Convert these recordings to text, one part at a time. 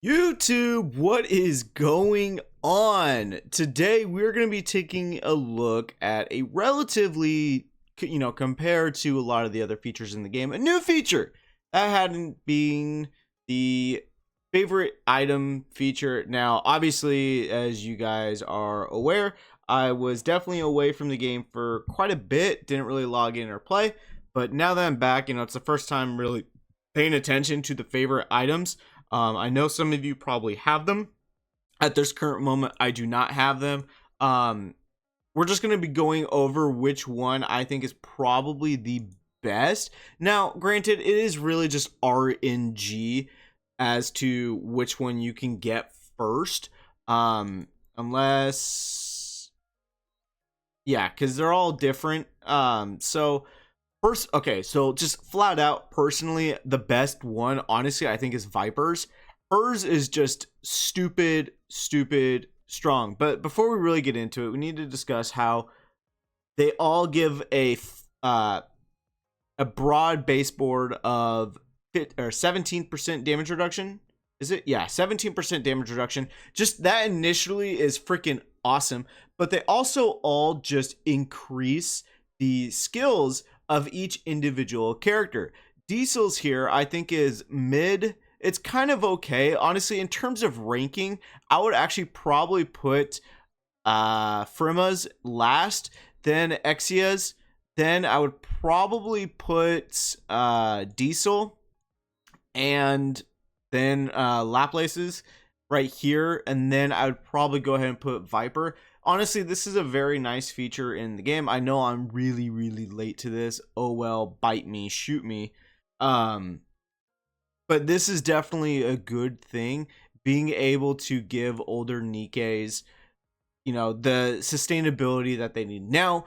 YouTube, what is going on? Today we're going to be taking a look at a relatively, compared to a lot of the other features in the game, a new feature that hadn't been the favorite item feature. Now, obviously, as you guys are aware, I was definitely away from the game for quite a bit, didn't really log in or play, but now that I'm back, it's the first time really paying attention to the favorite items. I know some of you probably have them. At this current moment, I do not have them. We're just going to be going over which one I think is probably the best. Now, granted, it is really just RNG as to which one you can get first. Unless... Yeah, because they're all different. First, okay, so just flat out, personally, the best one, honestly, I think is Viper's. Hers is just stupid strong. But before we really get into it, we need to discuss how they all give a broad baseboard of 17% damage reduction. Is it? Yeah, 17% damage reduction. Just that initially is freaking awesome. But they also all just increase the skills of each individual character. Diesel's here, I think, is mid. It's kind of okay. Honestly, in terms of ranking, I would actually probably put Frima's last, then Exia's, then I would probably put Diesel, and then Laplace's right here, and then I would probably go ahead and put Viper. Honestly, this is a very nice feature in the game. I know I'm really late to this. Oh well, bite me, shoot me. But this is definitely a good thing. Being able to give older NIKKEs, the sustainability that they need. Now,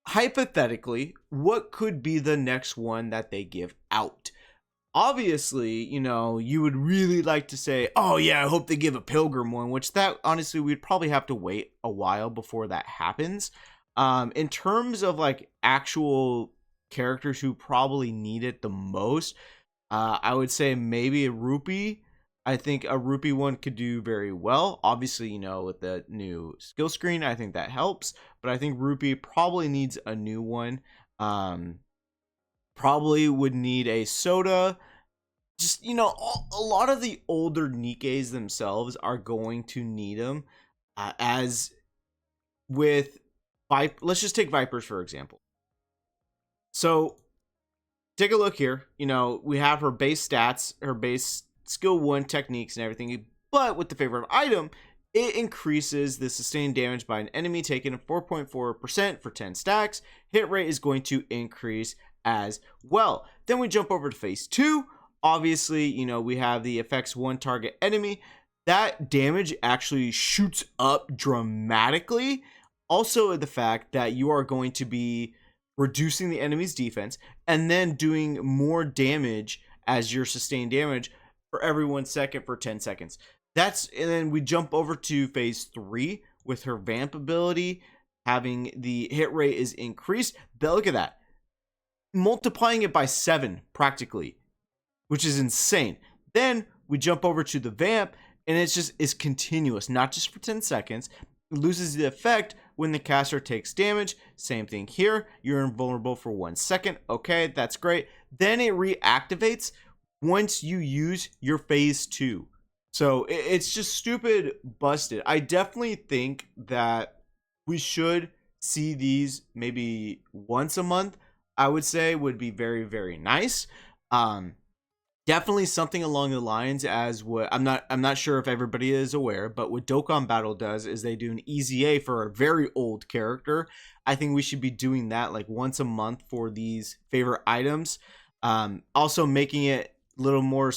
hypothetically, what could be the next one that they give out? Obviously, you would really like to say, oh yeah, I hope they give a Pilgrim one, which that honestly we'd probably have to wait a while before that happens. In terms of like actual characters who probably need it the most, I would say maybe a Rupee. I think a Rupee one could do very well. Obviously, with the new skill screen, I think that helps. But I think Rupee probably needs a new one. Probably would need a Soda. Just, a lot of the older NIKKEs themselves are going to need them. As with Viper, let's just take Vipers for example. So take a look here. We have her base stats, her base skill 1 techniques and everything. But with the favorite item, it increases the sustained damage by an enemy taken 4.4% for 10 stacks. Hit rate is going to increase as well. Then we jump over to phase 2. Obviously, we have the affects one target enemy. That damage actually shoots up dramatically. Also, the fact that you are going to be reducing the enemy's defense and then doing more damage as your sustained damage for every 1 second for 10 seconds. And then we jump over to phase 3 with her vamp ability, having the hit rate is increased. But look at that, multiplying it by 7 practically, which is insane. Then we jump over to the vamp, and it's continuous, not just for 10 seconds. It loses the effect when the caster takes damage. Same thing here. You're invulnerable for 1 second. Okay, that's great. Then it reactivates once you use your phase 2. So it's just stupid busted. I definitely think that we should see these maybe once a month. I would say would be very nice. Definitely something along the lines as what I'm not sure if everybody is aware, but what Dokkan Battle does is they do an EZA for a very old character. I think we should be doing that like once a month for these favorite items. Also making it a little more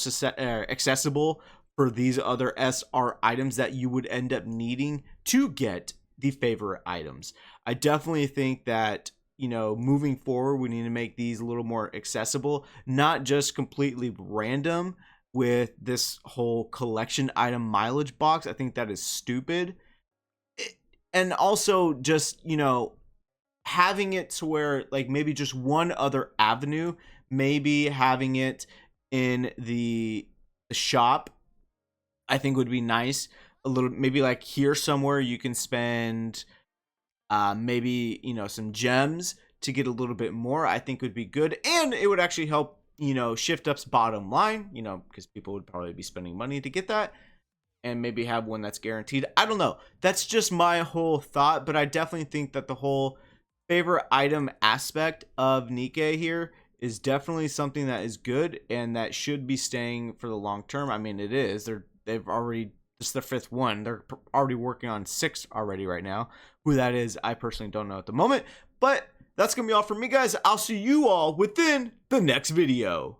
accessible for these other SR items that you would end up needing to get the favorite items. I definitely think that moving forward, we need to make these a little more accessible, not just completely random with this whole collection item mileage box. I think that is stupid. And also just, having it to where like maybe just one other avenue, maybe having it in the shop I think would be nice. A little, maybe like here somewhere you can spend maybe, you know, some gems to get a little bit more, I think would be good. And it would actually help, you know, Shift Up's bottom line, you know, because people would probably be spending money to get that, and maybe have one that's guaranteed. I don't know. That's just my whole thought, but I definitely think that the whole favorite item aspect of NIKKE here is definitely something that is good and that should be staying for the long term. I mean, it is. They've already, this is their 5th one. They're already working on 6 already right now. Who that is, I personally don't know at the moment. But that's going to be all from me, guys. I'll see you all within the next video.